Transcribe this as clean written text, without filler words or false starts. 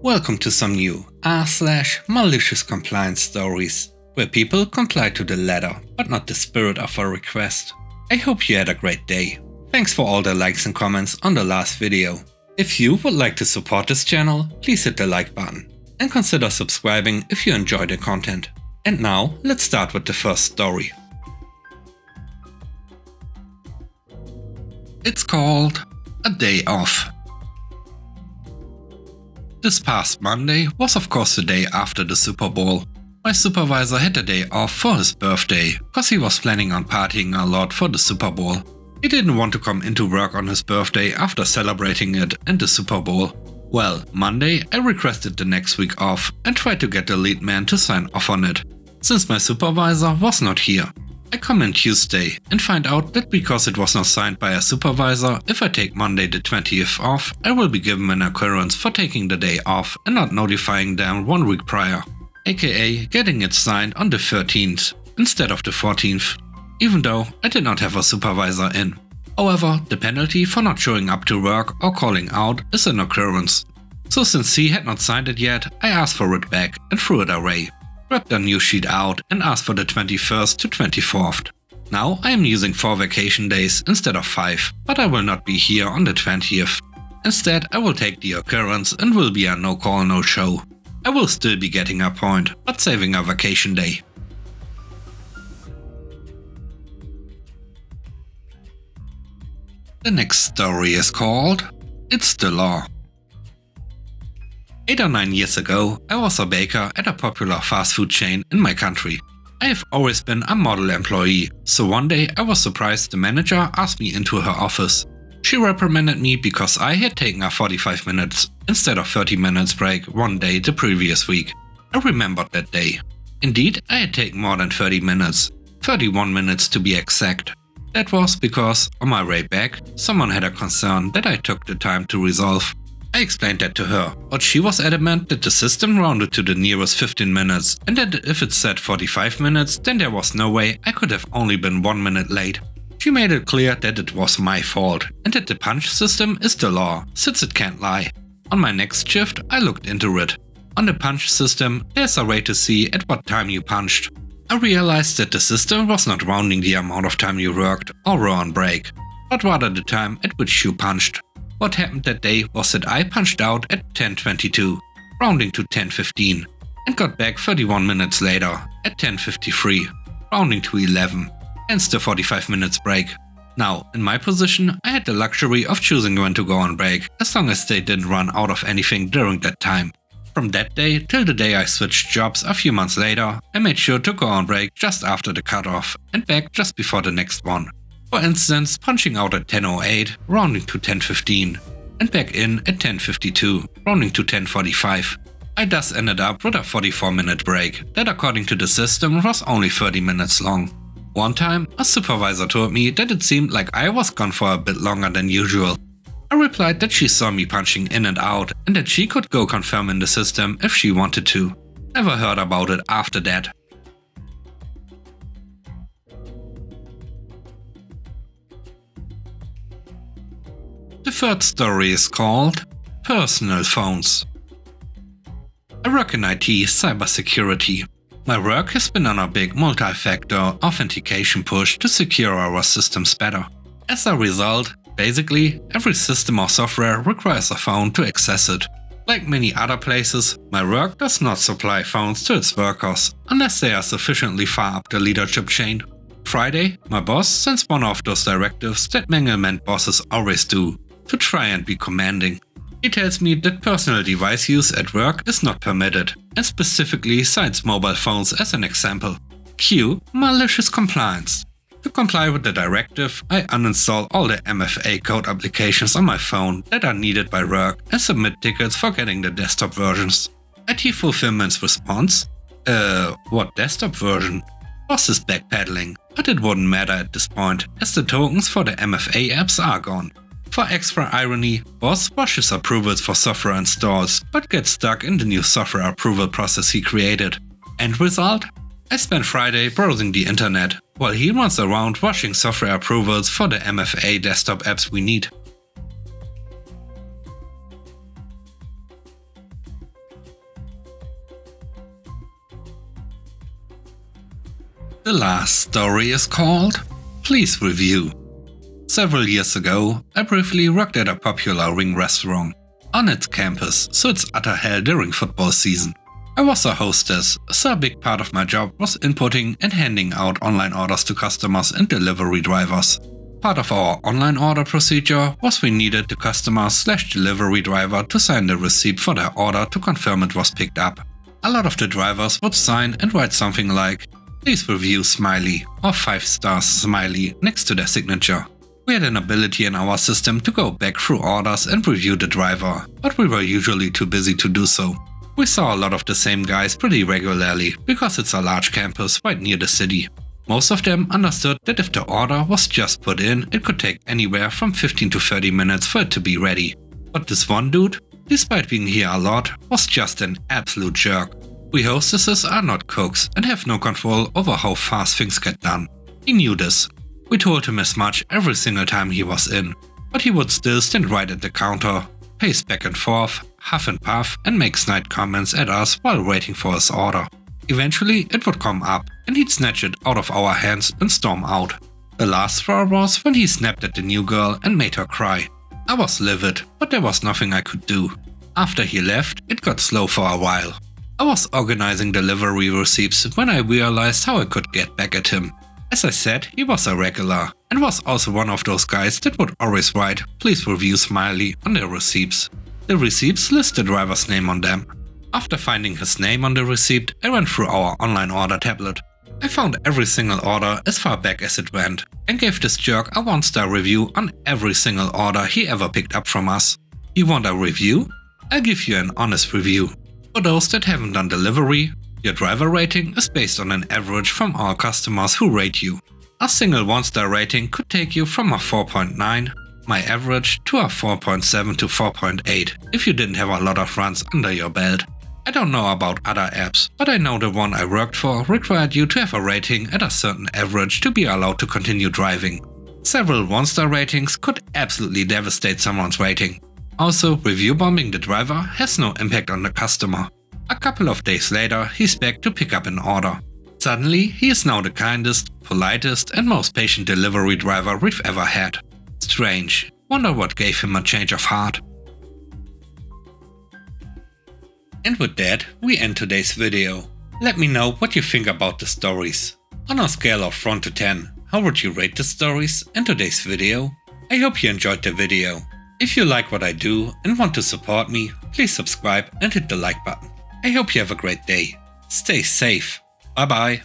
Welcome to some new r/malicious compliance stories, where people comply to the letter but not the spirit of a request. I hope you had a great day. Thanks for all the likes and comments on the last video. If you would like to support this channel, please hit the like button and consider subscribing if you enjoy the content. And now let's start with the first story. It's called A Day Off. This past Monday was of course the day after the Super Bowl. My supervisor had a day off for his birthday, cause he was planning on partying a lot for the Super Bowl. He didn't want to come into work on his birthday after celebrating it and the Super Bowl. Well, Monday I requested the next week off and tried to get the lead man to sign off on it, since my supervisor was not here. I come in Tuesday and find out that because it was not signed by a supervisor, if I take Monday the 20th off, I will be given an occurrence for taking the day off and not notifying them 1 week prior, aka getting it signed on the 13th instead of the 14th, even though I did not have a supervisor in. However, the penalty for not showing up to work or calling out is an occurrence. So since he had not signed it yet, I asked for it back and threw it away. Grabbed a new sheet out and asked for the 21st to 24th. Now I am using 4 vacation days instead of 5, but I will not be here on the 20th. Instead, I will take the occurrence and will be a no call no show. I will still be getting a point, but saving a vacation day. The next story is called It's the Law. 8 or 9 years ago, I was a baker at a popular fast food chain in my country. I have always been a model employee, so one day I was surprised the manager asked me into her office. She reprimanded me because I had taken a 45 minutes instead of 30 minutes break one day the previous week. I remembered that day. Indeed, I had taken more than 30 minutes, 31 minutes to be exact. That was because, on my way back, someone had a concern that I took the time to resolve. I explained that to her, but she was adamant that the system rounded to the nearest 15 minutes and that if it said 45 minutes, then there was no way I could have only been 1 minute late. She made it clear that it was my fault and that the punch system is the law, since it can't lie. On my next shift, I looked into it. On the punch system, there's a way to see at what time you punched. I realized that the system was not rounding the amount of time you worked or were on break, but rather the time at which you punched. What happened that day was that I punched out at 10:22, rounding to 10:15, and got back 31 minutes later at 10:53, rounding to 11, hence the 45 minutes break. Now, in my position, I had the luxury of choosing when to go on break, as long as they didn't run out of anything during that time. From that day till the day I switched jobs a few months later, I made sure to go on break just after the cutoff and back just before the next one. For instance, punching out at 10:08, rounding to 10:15, and back in at 10:52, rounding to 10:45. I thus ended up with a 44-minute break that according to the system was only 30 minutes long. One time, a supervisor told me that it seemed like I was gone for a bit longer than usual. I replied that she saw me punching in and out and that she could go confirm in the system if she wanted to. Never heard about it after that. The third story is called Personal Phones. I work in IT cybersecurity. My work has been on a big multi-factor authentication push to secure our systems better. As a result, basically, every system or software requires a phone to access it. Like many other places, my work does not supply phones to its workers unless they are sufficiently far up the leadership chain. Friday, my boss sends one of those directives that manglement bosses always do, to try and be commanding. He tells me that personal device use at work is not permitted, and specifically cites mobile phones as an example. Cue Malicious Compliance. To comply with the directive, I uninstall all the MFA code applications on my phone that are needed by work and submit tickets for getting the desktop versions. IT Fulfillment's response? What desktop version? Boss is backpedaling, but it wouldn't matter at this point, as the tokens for the MFA apps are gone. For extra irony, Boss washes approvals for software installs, but gets stuck in the new software approval process he created. End result? I spent Friday browsing the internet, while he runs around washing software approvals for the MFA desktop apps we need. The last story is called Please Review. Several years ago, I briefly worked at a popular ring restaurant on its campus, so it's utter hell during football season. I was a hostess, so a big part of my job was inputting and handing out online orders to customers and delivery drivers. Part of our online order procedure was we needed the customer/delivery driver to sign the receipt for their order to confirm it was picked up. A lot of the drivers would sign and write something like "Please review smiley" or 5 stars smiley next to their signature. We had an ability in our system to go back through orders and review the driver, but we were usually too busy to do so. We saw a lot of the same guys pretty regularly because it's a large campus right near the city. Most of them understood that if the order was just put in, it could take anywhere from 15 to 30 minutes for it to be ready. But this one dude, despite being here a lot, was just an absolute jerk. We hostesses are not cooks and have no control over how fast things get done. He knew this. We told him as much every single time he was in, but he would still stand right at the counter, pace back and forth, huff and puff, and make snide comments at us while waiting for his order. Eventually it would come up and he'd snatch it out of our hands and storm out. The last straw was when he snapped at the new girl and made her cry. I was livid, but there was nothing I could do. After he left, it got slow for a while. I was organizing delivery receipts when I realized how I could get back at him. As I said, he was a regular and was also one of those guys that would always write "Please review smiley" on their receipts. The receipts list the driver's name on them. After finding his name on the receipt, I went through our online order tablet. I found every single order as far back as it went and gave this jerk a 1-star review on every single order he ever picked up from us. You want a review? I'll give you an honest review. For those that haven't done delivery, your driver rating is based on an average from all customers who rate you. A single 1-star rating could take you from a 4.9, my average, to a 4.7 to 4.8 if you didn't have a lot of runs under your belt. I don't know about other apps, but I know the one I worked for required you to have a rating at a certain average to be allowed to continue driving. Several 1-star ratings could absolutely devastate someone's rating. Also, review bombing the driver has no impact on the customer. A couple of days later, he's back to pick up an order. Suddenly, he is now the kindest, politest and most patient delivery driver we've ever had. Strange. Wonder what gave him a change of heart. And with that, we end today's video. Let me know what you think about the stories. On a scale of 1 to 10, how would you rate the stories and today's video? I hope you enjoyed the video. If you like what I do and want to support me, please subscribe and hit the like button. I hope you have a great day. Stay safe. Bye bye.